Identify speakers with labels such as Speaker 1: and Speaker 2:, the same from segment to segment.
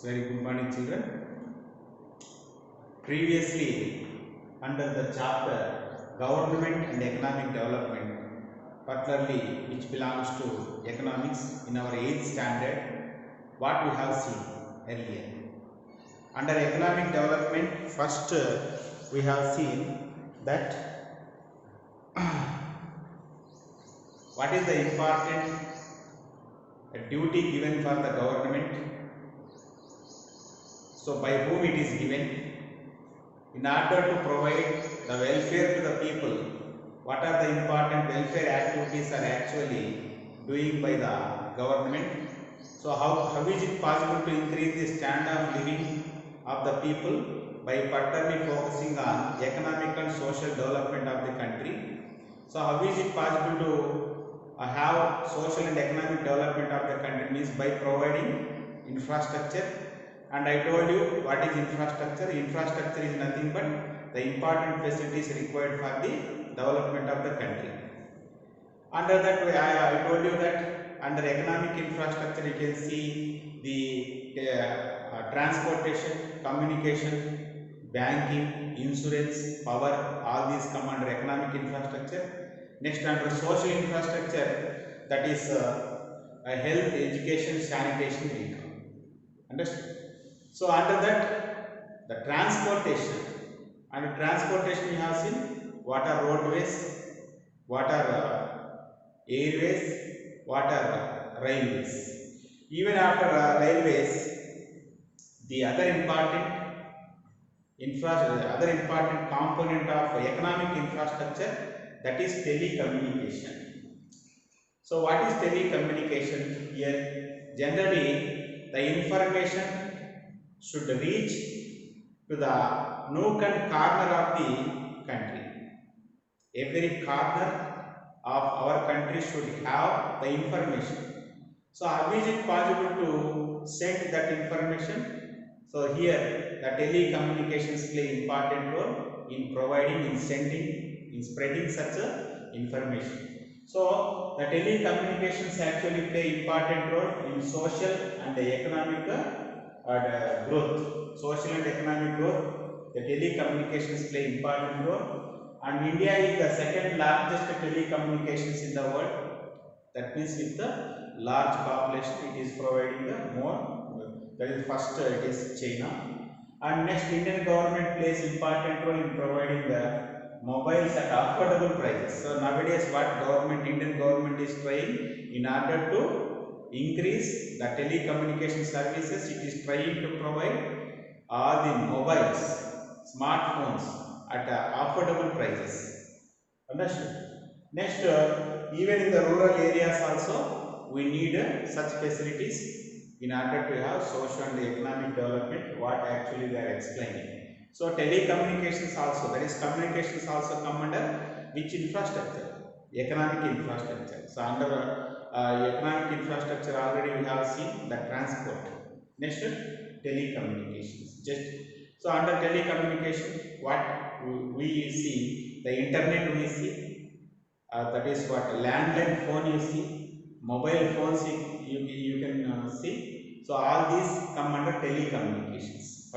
Speaker 1: Very good morning, children. Previously, under the chapter Government and Economic Development, particularly which belongs to economics in our 8th standard, what we have seen earlier. Under economic development, first we have seen that what is the important duty given for the government. So, by whom it is given? In order to provide the welfare to the people, what are the important welfare activities are actually doing by the government? So, how is it possible to increase the standard of living of the people? By particularly focusing on economic and social development of the country. So, how is it possible to have social and economic development of the country? Means by providing infrastructure. And I told you what is infrastructure. Infrastructure is nothing but the important facilities required for the development of the country. Under that way, I told you that under economic infrastructure you can see the transportation, communication, banking, insurance, power, all these come under economic infrastructure. Next, under social infrastructure, that is health, education, sanitation, income. Understood? So under that, the transportation. Under transportation we have seen what are roadways, what are airways, what are railways. Even after railways, the other important component of economic infrastructure, that is telecommunication. So what is telecommunication here? Generally, the information should reach to the nook and corner of the country. Every corner of our country should have the information. So how is it possible to send that information? So here the telecommunications play important role in providing, in sending, in spreading such information. So the telecommunications actually play important role in social and economic growth. Social and economic growth, the telecommunications play important role, and India is the second largest telecommunications in the world. That means with the large population, it is providing the more. That is first, it is China, and next Indian government plays important role in providing the mobiles at affordable prices. So nowadays, what Indian government is trying in order to increase the telecommunication services, it is trying to provide all the mobiles, smartphones at affordable prices. Understood? Next, even in the rural areas also, we need such facilities in order to have social and economic development, what actually they are explaining. So telecommunications also, that is communications also come under which infrastructure? Economic infrastructure. So under economic infrastructure already we have seen the transport. Next, telecommunications. So under telecommunication, what we see, the internet we see, that is what landline phone you see, mobile phones you can see. So all these come under telecommunications.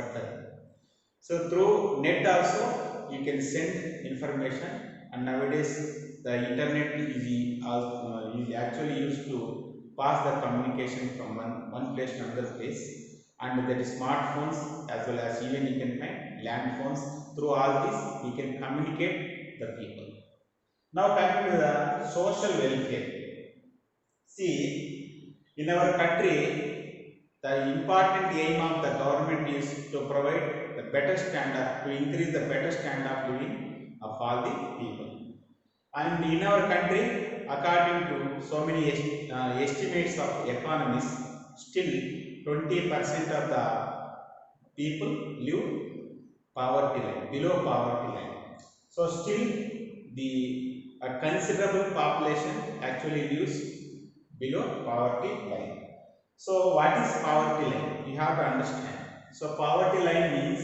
Speaker 1: So through net also you can send information, and nowadays the internet is actually used to pass the communication from one place to another place. And that is smartphones, as well as even you can find land phones. Through all this we can communicate the people. Now coming to the social welfare. See, in our country, the important aim of the government is to provide the better standard, to increase the better standard of living of all the people. And in our country, according to so many estimates of economists, still 20% of the people live poverty line, below poverty line. So still a considerable population actually lives below poverty line. So what is poverty line? You have to understand. So poverty line means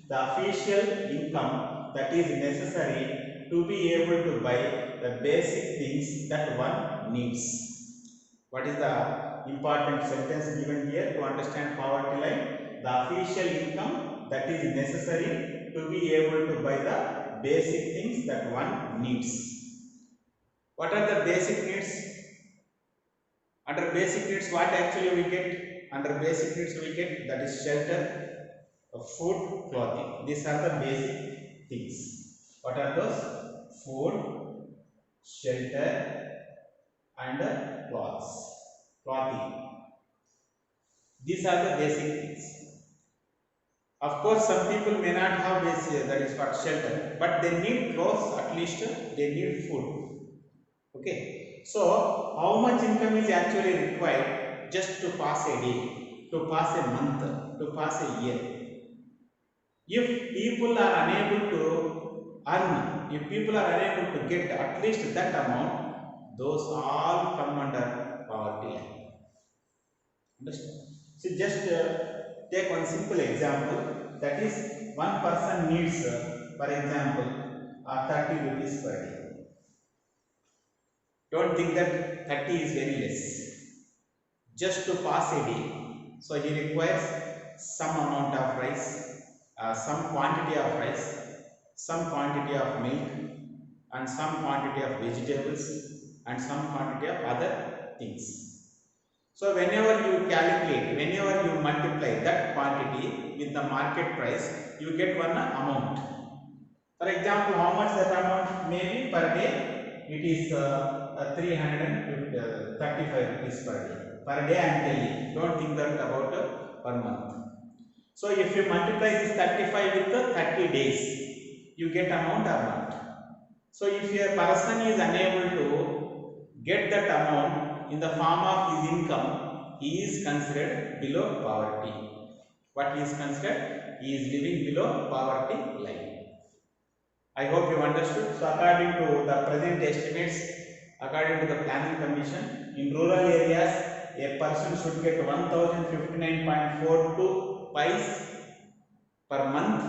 Speaker 1: the official income that is necessary to be able to buy the basic things that one needs. What is the important sentence given here to understand poverty line. The official income that is necessary to be able to buy the basic things that one needs. What are the basic needs? Under basic needs, what actually we get? Under basic needs we get that is shelter, food, clothing. These are the basic things. What are those? Food, shelter, and clothing. These are the basic things. Of course, some people may not have basic, that is what shelter, but they need clothes, at least they need food. Okay. So, how much income is actually required just to pass a day, to pass a month, to pass a year? If people are unable to earn, if people are unable to get at least that amount, those all come under poverty line. Understand? So just take one simple example, that is one person needs, for example, 30 rupees per day. Don't think that 30 is very less. Just to pass a day, so he requires some amount of rice, some quantity of rice, some quantity of milk, and some quantity of vegetables, and some quantity of other things. So whenever you calculate, whenever you multiply that quantity with the market price, you get one amount. For example, how much that amount may be per day? It is 335 rupees per day. Per day I am telling. Don't think that about per month. So if you multiply this 35 with the 30 days, you get amount or not. So if a person is unable to get that amount in the form of his income, he is considered below poverty. What he is considered? He is living below poverty line. I hope you understood. So according to the present estimates, according to the planning commission, in rural areas, a person should get 1059.42 pice per month,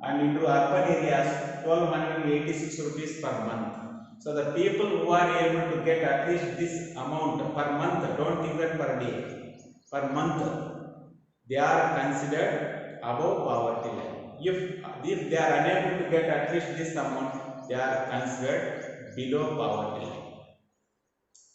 Speaker 1: and into urban areas 1286 rupees per month. So the people who are able to get at least this amount per month, don't think that per day, per month, they are considered above poverty line. If they are unable to get at least this amount, they are considered below poverty line.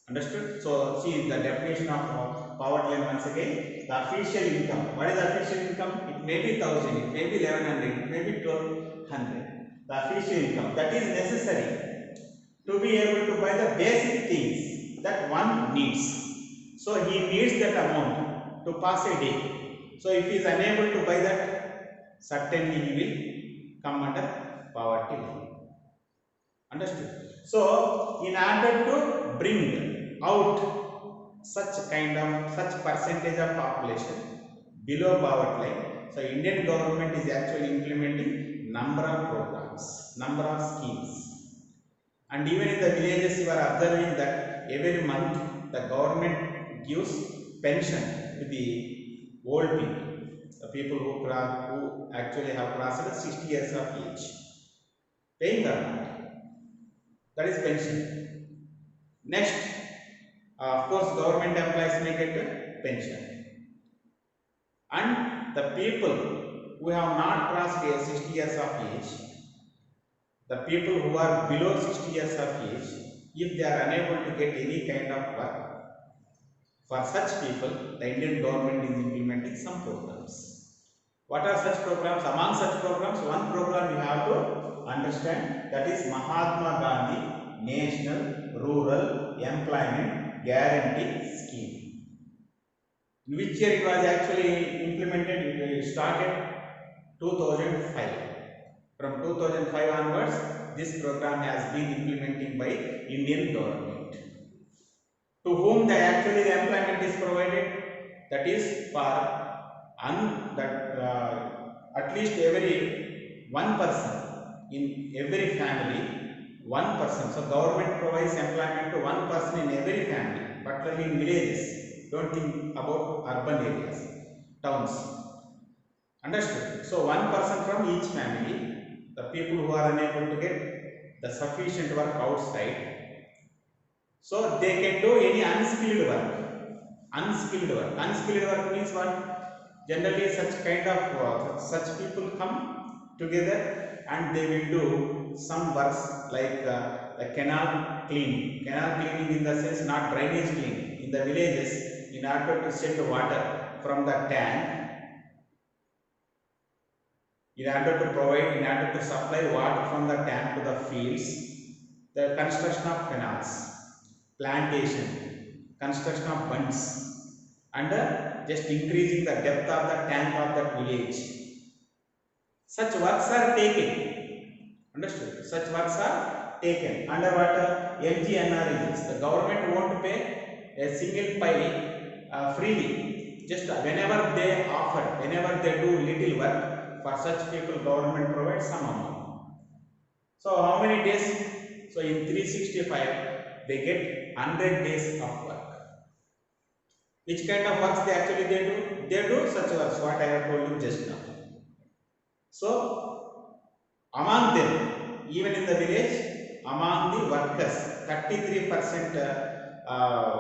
Speaker 1: Understood? So see the definition of poverty line once again. The official income. What is the official income? It may be 1000, it may be 1100, it may be 1200. The official income that is necessary to be able to buy the basic things that one needs. So he needs that amount to pass a day. So if he is unable to buy that, certainly he will come under poverty line. Understood? So in order to bring out such percentage of population below poverty line, so Indian government is actually implementing number of programs, number of schemes. And even in the villages, you are observing that every month the government gives pension to the old people, the people who actually have crossed 60 years of age, paying or not. That is pension. Next, of course, government employees may get pension. And the people who have not crossed 60 years of age, the people who are below 60 years of age, if they are unable to get any kind of work, for such people, the Indian government is implementing some programs. What are such programs? Among such programs, one program you have to understand, that is Mahatma Gandhi National Rural Employment Guarantee Scheme. In which year it was actually implemented? It started 2005. From 2005 onwards, this program has been implemented by Indian government. To whom the employment is provided? That is for at least every one person in every family, one person. So government provides employment to one person in every family, particularly in villages. Don't think about urban areas, towns. Understood? So one person from each family, the people who are unable to get the sufficient work outside, so they can do any unskilled work. Unskilled work. Unskilled work means what? Generally, such kind of such people come together and they will do some works like the canal cleaning. Canal cleaning in the sense not drainage cleaning. In the villages, in order to send water from the tank, in order to provide, in order to supply water from the tank to the fields, the construction of canals, plantation, construction of bunds, and just increasing the depth of the tank of that village. Such works are taken. Understood? Such works are taken under what? MGNREGs. The government won't pay a single pie freely. Just whenever they offer, whenever they do little work, for such people government provides some amount. So how many days? So in 365 they get 100 days of work. Which kind of works they actually they do? They do such works what I have told you just now. So among them, even in the village, among the workers, 33%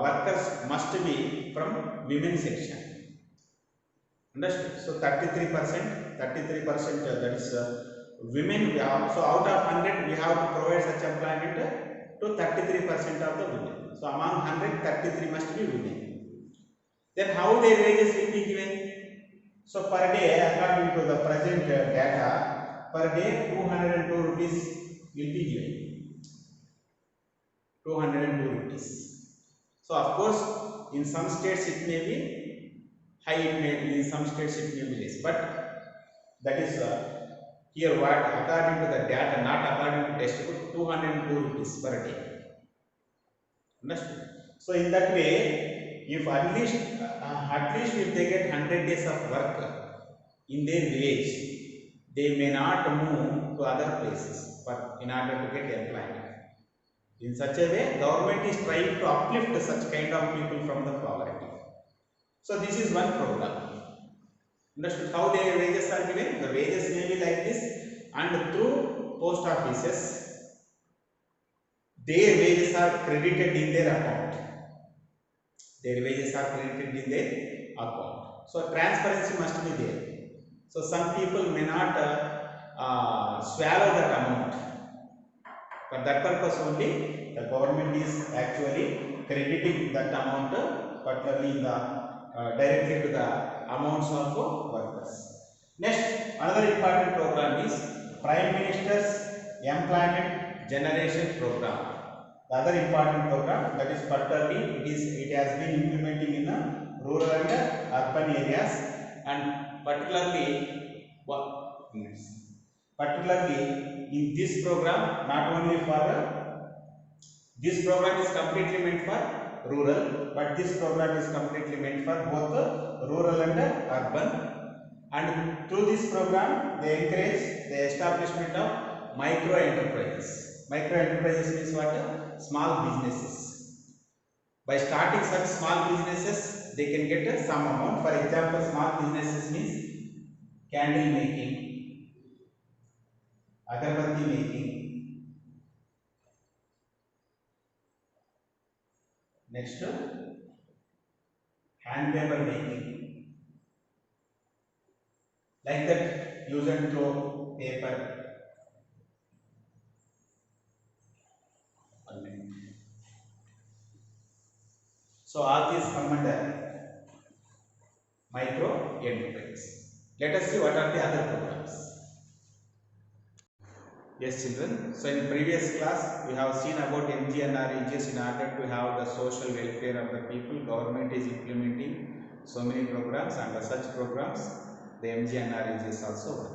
Speaker 1: workers must be from women section. Understood? So 33%, that is women. We have, so out of 100, we have to provide such employment to 33% of the women. So among 100, 33 must be women. Then how their wages will be given? So per day, according to the present data, per day 202 rupees will be given. 202 rupees. So of course, in some states it may be high, it may be in some states it may be less. But that is here what according to the data, not according to textbook, 202 rupees per day. Understood? So in that way, if at least if they get 100 days of work in their village, they may not move to other places in order to get employment. In such a way, government is trying to uplift such kind of people from the poverty. So this is one program. Understood how their wages are given? The wages may be like this, and through post offices, their wages are credited in their account. Their wages are credited in their account. So transparency must be there. So some people may not swallow that amount. For that purpose only, the government is actually crediting that amount, particularly in the directly to the amounts of workers. Next, another important program is Prime Minister's Employment Generation Program. The other important program, that is particularly it has been implementing in rural and urban areas, and particularly in this program, not only for this program is completely meant for rural, but this program is completely meant for both rural and urban. And through this program, they encourage the establishment of micro enterprises. Micro enterprises means what? Small businesses. By starting such small businesses, they can get some amount. For example, small businesses means candle making, agarbatti making, next hand paper making, like that, use and throw paper. So all these come under micro enterprise. Let us see what are the other programs. Yes, children. So in previous class, we have seen about MGNREGs. In order to have the social welfare of the people, government is implementing so many programs. Under such programs, the MGNREGs also work.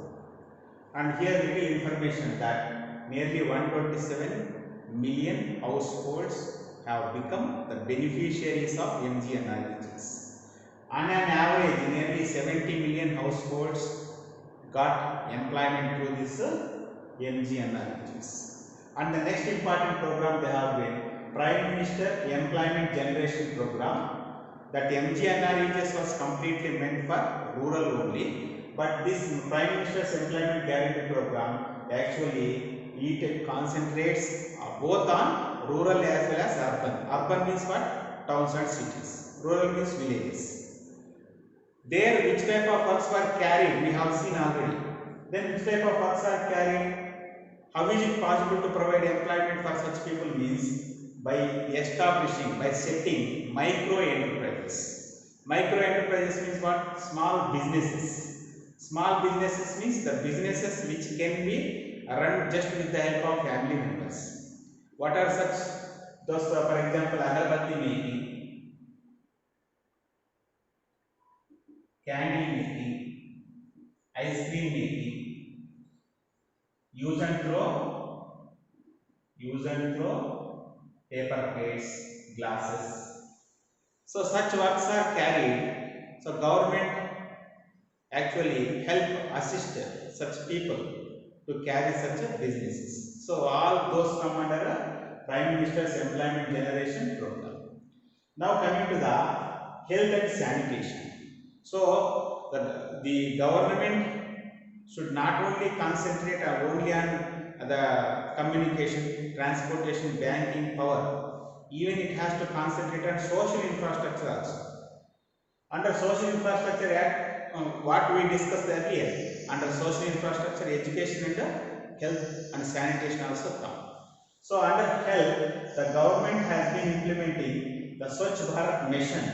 Speaker 1: And here little information that nearly 127 million households have become the beneficiaries of MGNREGs. On an average, nearly 70 million households got employment through this MGNREGs. And the next important program they have been Prime Minister Employment Generation Program. That MGNREGs was completely meant for rural only, but this Prime Minister's Employment Guarantee Program actually it concentrates both on rural as well as urban. Urban means what? Towns and cities. Rural means villages. There, which type of works were carried? We have seen already. Then, which type of works are carried? How is it possible to provide employment for such people? Means by establishing, by setting micro enterprises. Micro enterprises means what? Small businesses. Small businesses means the businesses which can be run just with the help of family members. What are such? Those, for example, agarbatti making, candy making, ice cream making, use and throw, paper plates, glasses. So such works are carried. So government actually help assist such people to carry such businesses. So all those come under a Prime Minister's Employment Generation Program. Now coming to the health and sanitation. So the government should not only concentrate only on the communication, transportation, banking, power. Even it has to concentrate on social infrastructure also. Under Social Infrastructure Act, what we discussed earlier, under social infrastructure, education and health and sanitation also come. So under health, the government has been implementing the Swachh Bharat mission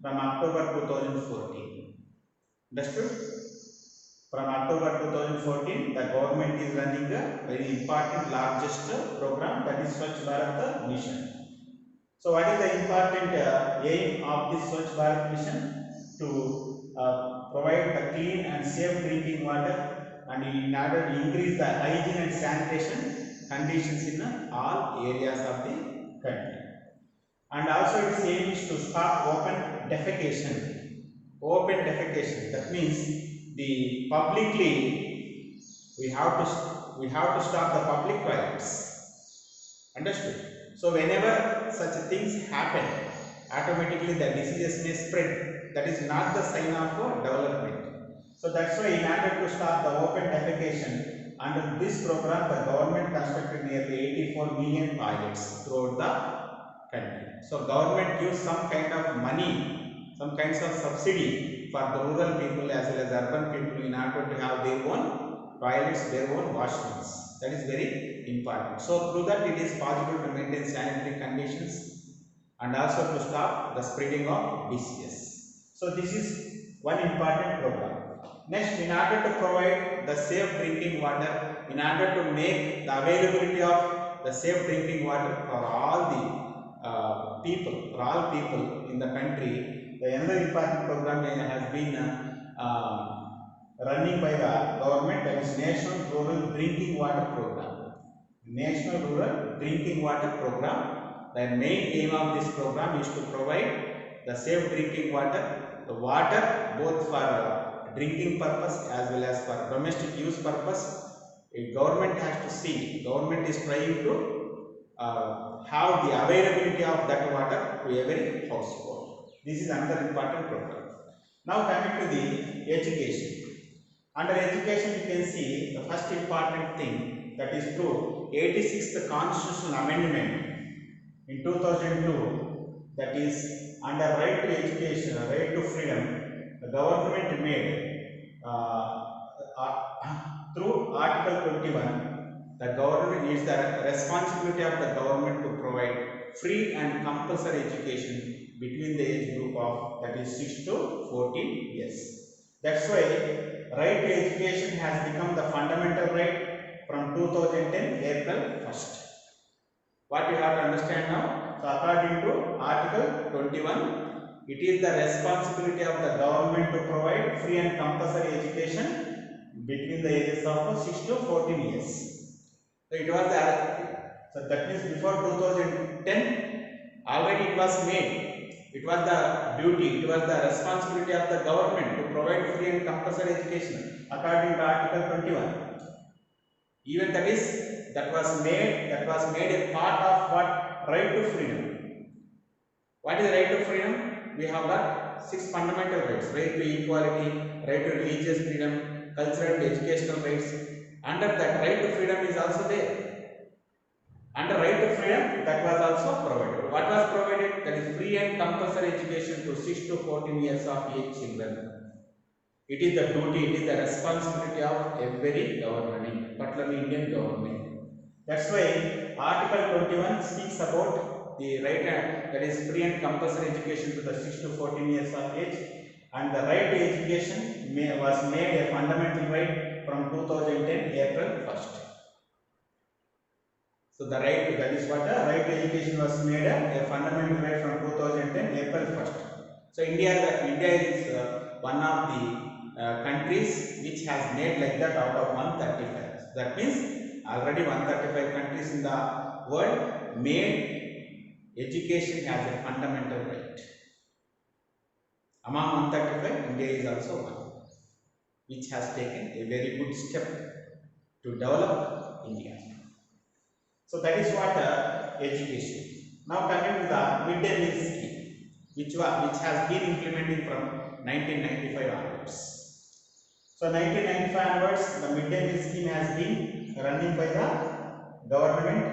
Speaker 1: from October 2014. Understood? From October 2014, the government is running a very important, largest program, that is Swachh Bharat mission. So what is the important aim of this Swachh Bharat mission? To provide the clean and safe drinking water, and in order to increase the hygiene and sanitation conditions in all areas of the country. And also its aim is to stop open defecation. Open defecation, that means the publicly we have to stop the public toilets. Understood? So whenever such things happen, automatically the diseases may spread. That is not the sign of development. So that's why in order to stop the open defecation, under this program the government constructed nearly 84 million toilets throughout the country. So government gives some kind of money, some kinds of subsidy for the rural people as well as urban people in order to have their own toilets, their own washrooms. That is very important. So through that it is possible to maintain sanitary conditions and also to stop the spreading of diseases. So this is one important program. Next, in order to provide the safe drinking water, in order to make the availability of the safe drinking water for all the people in the country, another important program has been running by the government, that is National Rural Drinking Water Program. National Rural Drinking Water Program. The main aim of this program is to provide the safe drinking water, the water both for drinking purpose as well as for domestic use purpose. If government has to see, government is trying to have the availability of that water to every household. This is another important program. Now coming to the education. Under education, you can see the first important thing, that is through 86th Constitutional Amendment in 2002, that is under right to education, right to freedom, the government made through Article 21, the government is the responsibility of the government to provide free and compulsory education between the age group of, that is 6 to 14 years. That's why right to education has become the fundamental right from 2010 April 1st. What you have to understand now? So according to Article 21, it is the responsibility of the government to provide free and compulsory education between the ages of 6 to 14 years. So it was so that means before 2010 already it was made. It was the duty, it was the responsibility of the government to provide free and compulsory education according to Article 21. Even that was made a part of what? Right to freedom. What is right to freedom? We have got 6 fundamental rights: right to equality, right to religious freedom, cultural and educational rights. Under that, right to freedom is also there. And the right to freedom, that was also provided. What was provided? That is free and compulsory education to 6 to 14 years of age children. It is the duty, it is the responsibility of every government, particularly Indian government. That's why Article 21 speaks about the right, that is free and compulsory education to the 6 to 14 years of age, and the right to education was made a fundamental right from 2010 April 1st. So the right, that is what the right to education was made a fundamental right from 2010 April 1st. So India is one of the countries which has made like that out of 135. That means already 135 countries in the world made education as a fundamental right. Among 135, India is also one, which has taken a very good step to develop India. So that is what education. Now coming to the midday meal scheme, which has been implemented from 1995 onwards. So 1995 onwards, the midday meal scheme has been running by the government.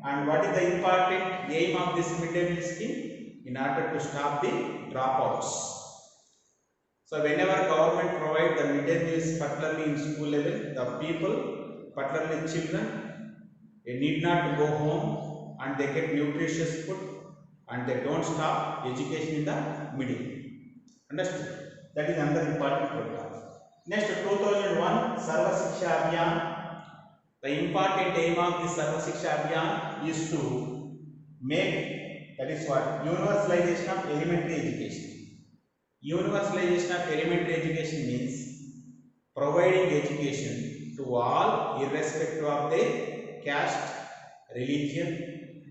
Speaker 1: And what is the important aim of this midday meal scheme? In order to stop the dropouts. So whenever government provides the midday meals, particularly in school level, the people, particularly children, they need not go home and they get nutritious food and they don't stop education in the middle. Understood? That is another important program. Next, 2001 Sarva Shiksha Abhiyan. The important aim of this Sarva Shiksha Abhiyan is to make, that is what, universalization of elementary education. Universalization of elementary education means providing education to all irrespective of their caste, religion,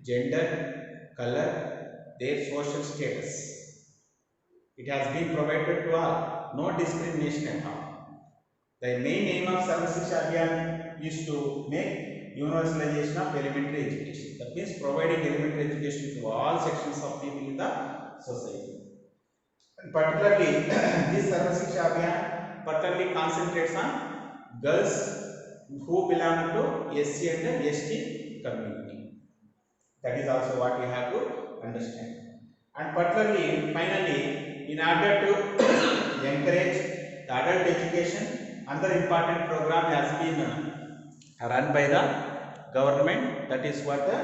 Speaker 1: gender, color, their social status. It has been provided to all, no discrimination at all. The main aim of Sarva Shiksha Abhiyan is to make universalization of elementary education. That means providing elementary education to all sections of people in the society. And particularly, this Sarva Shiksha Abhiyan particularly concentrates on girls who belong to SC and ST community. That is also what we have to understand. And particularly, finally, in order to encourage the adult education, another important program has been run by the government. That is what the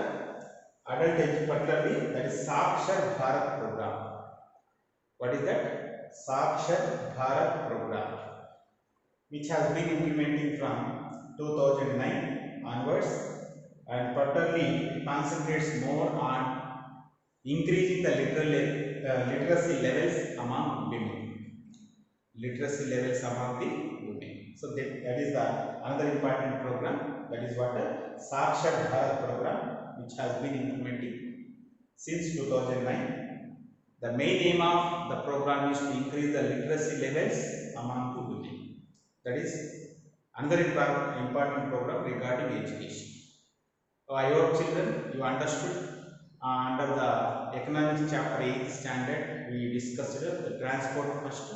Speaker 1: adult education, particularly, that is Sakshar Bharat program. What is that? Sakshar Bharat program, which has been implementing from 2009 onwards, and particularly concentrates more on increasing the literacy levels among women. Literacy levels among the women. So that is the another important program. That is what the Sakshar Bharat program, which has been implementing since 2009. The main aim of the program is to increase the literacy levels among the women. That is another important program regarding education. So I hope children you understood. Under the economics chapter 8th standard, we discussed the transport first.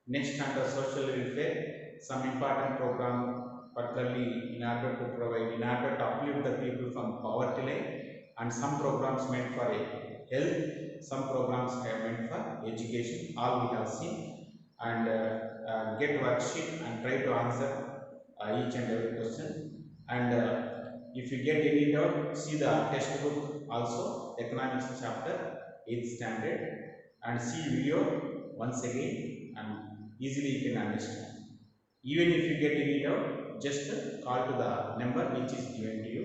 Speaker 1: Next, under social welfare, some important program, particularly in order to uplift the people from poverty line, and some programs meant for health, some programs are meant for education. All we have seen, and get worksheet and try to answer each and every question. And if you get any doubt, see the textbook also, economics chapter 8th standard, and see video once again, and easily you can understand. Even if you get any doubt, just call to the number which is given to you.